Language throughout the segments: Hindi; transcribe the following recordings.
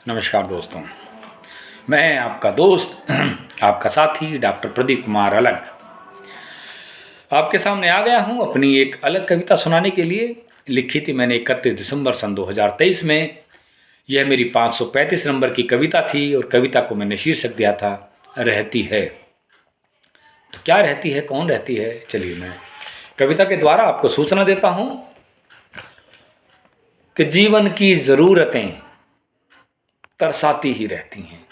नमस्कार दोस्तों, मैं आपका दोस्त आपका साथी डॉक्टर प्रदीप कुमार अलग आपके सामने आ गया हूं अपनी एक अलग कविता सुनाने के लिए। लिखी थी मैंने 31 दिसंबर सन 2023 में। यह मेरी 535 नंबर की कविता थी और कविता को मैंने शीर्षक दिया था रहती है। तो क्या रहती है, कौन रहती है, चलिए मैं कविता के द्वारा आपको सूचना देता हूं कि जीवन की ज़रूरतें तरसाती ही रहती हैं।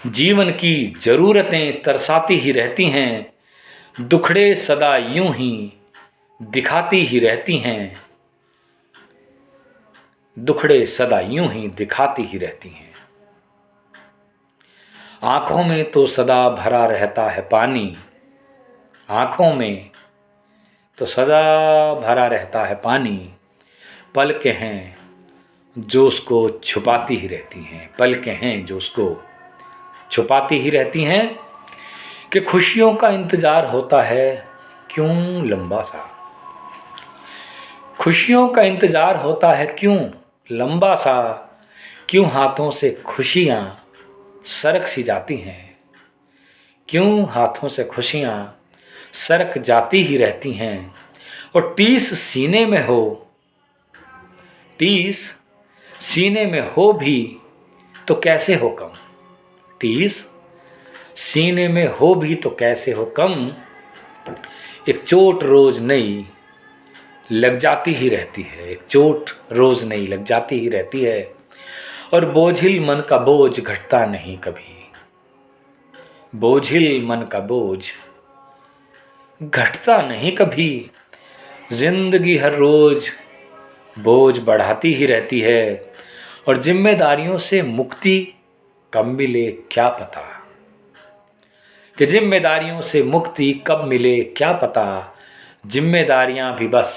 जीवन की ज़रूरतें तरसाती ही रहती हैं, दुखड़े सदा यूं ही दिखाती ही रहती हैं, दुखड़े सदा यूं ही दिखाती ही रहती हैं। आंखों में तो सदा भरा रहता है पानी, आंखों में तो सदा भरा रहता है पानी, पलकें हैं जो उसको छुपाती ही रहती हैं, पलकें हैं जो उसको छुपाती ही रहती हैं। कि खुशियों का इंतज़ार होता है क्यों लंबा सा, खुशियों का इंतज़ार होता है क्यों लंबा सा, क्यों हाथों से खुशियाँ सरक सी जाती हैं, क्यों हाथों से खुशियाँ सरक जाती ही रहती हैं। और टीस सीने में हो, टीस सीने में हो भी तो कैसे हो कम, टीस सीने में हो भी तो कैसे हो कम, एक चोट रोज नई लग जाती ही रहती है, एक चोट रोज नई लग जाती ही रहती है। और बोझिल मन का बोझ घटता नहीं कभी, बोझिल मन का बोझ घटता नहीं कभी, जिंदगी हर रोज बोझ बढ़ाती ही रहती है। और जिम्मेदारियों से मुक्ति कब मिले क्या पता, कि जिम्मेदारियों से मुक्ति कब मिले क्या पता, जिम्मेदारियां भी बस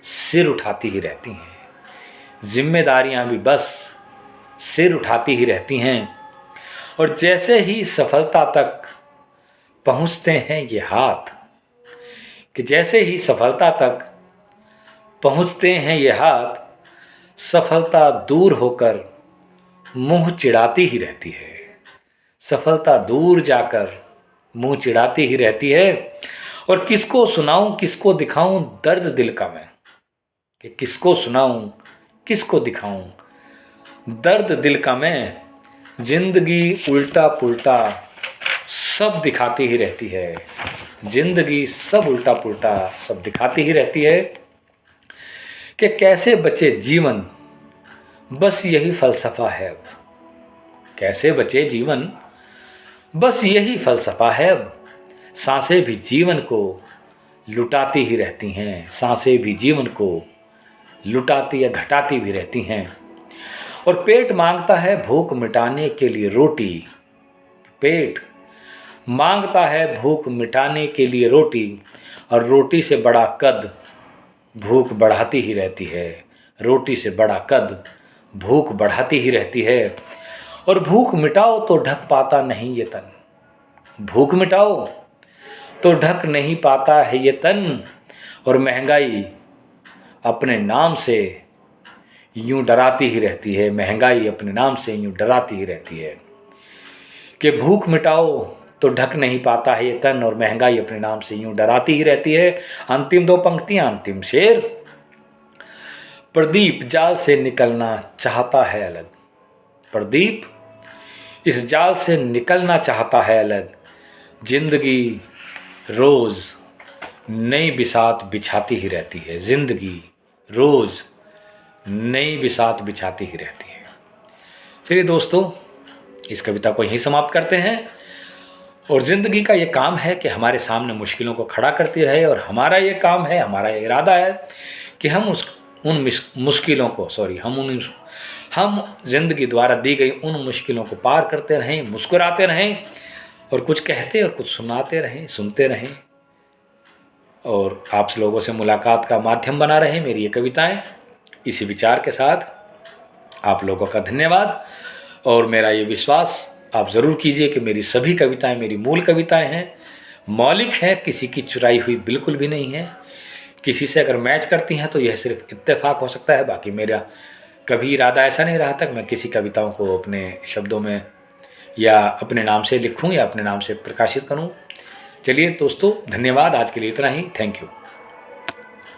सिर उठाती ही रहती हैं, जिम्मेदारियां भी बस सिर उठाती ही रहती हैं। और जैसे ही सफलता तक पहुंचते हैं ये हाथ, कि जैसे ही सफलता तक पहुंचते हैं ये हाथ, सफलता दूर होकर मुंह चिढ़ाती ही रहती है, सफलता दूर जाकर मुंह चिढ़ाती ही रहती है। और किसको सुनाऊं किसको दिखाऊं दर्द दिल का मैं, कि किसको सुनाऊं किसको दिखाऊं दर्द दिल का मैं, जिंदगी उल्टा पुल्टा सब दिखाती ही रहती है, जिंदगी सब उल्टा पुल्टा सब दिखाती ही रहती है। कि कैसे बचे जीवन बस यही फलसफा है अब, कैसे बचे जीवन बस यही फलसफा है अब, सांसें भी जीवन को लुटाती ही रहती हैं, सांसें भी जीवन को लुटाती या घटाती भी रहती हैं। और पेट मांगता है भूख मिटाने के लिए रोटी, पेट मांगता है भूख मिटाने के लिए रोटी, और रोटी से बड़ा कद भूख बढ़ाती ही रहती है, रोटी से बड़ा कद भूख बढ़ाती ही रहती है। और भूख मिटाओ तो ढक पाता नहीं ये तन, भूख मिटाओ तो ढक नहीं पाता है ये तन, और महंगाई अपने नाम से यूं डराती ही रहती है, महंगाई अपने नाम से यूं डराती ही रहती है। कि भूख मिटाओ तो ढक नहीं पाता है ये तन, और महंगाई अपने नाम से यूं डराती ही रहती है। अंतिम दो पंक्तियां, अंतिम शेर, प्रदीप जाल से निकलना चाहता है अलग, प्रदीप इस जाल से निकलना चाहता है अलग, जिंदगी रोज नई बिसात बिछाती ही रहती है, जिंदगी रोज नई बिसात बिछाती ही रहती है। चलिए दोस्तों, इस कविता को यहीं समाप्त करते हैं। और ज़िंदगी का ये काम है कि हमारे सामने मुश्किलों को खड़ा करती रहे, और हमारा ये काम है, हमारा ये इरादा है कि हम उन मुश्किलों को हम जिंदगी द्वारा दी गई उन मुश्किलों को पार करते रहें, मुस्कुराते रहें, और कुछ कहते और कुछ सुनाते रहें, सुनते रहें, और आप लोगों से मुलाकात का माध्यम बना रहे मेरी ये कविताएं। इसी विचार के साथ आप लोगों का धन्यवाद, और मेरा ये विश्वास आप ज़रूर कीजिए कि मेरी सभी कविताएं मेरी मूल कविताएं हैं, मौलिक हैं, किसी की चुराई हुई बिल्कुल भी नहीं है। किसी से अगर मैच करती हैं तो यह सिर्फ इत्तेफाक हो सकता है, बाकी मेरा कभी इरादा ऐसा नहीं रहा तक मैं किसी कविताओं को अपने शब्दों में या अपने नाम से लिखूं या अपने नाम से प्रकाशित करूं। चलिए दोस्तों, धन्यवाद, आज के लिए इतना ही। Thank you.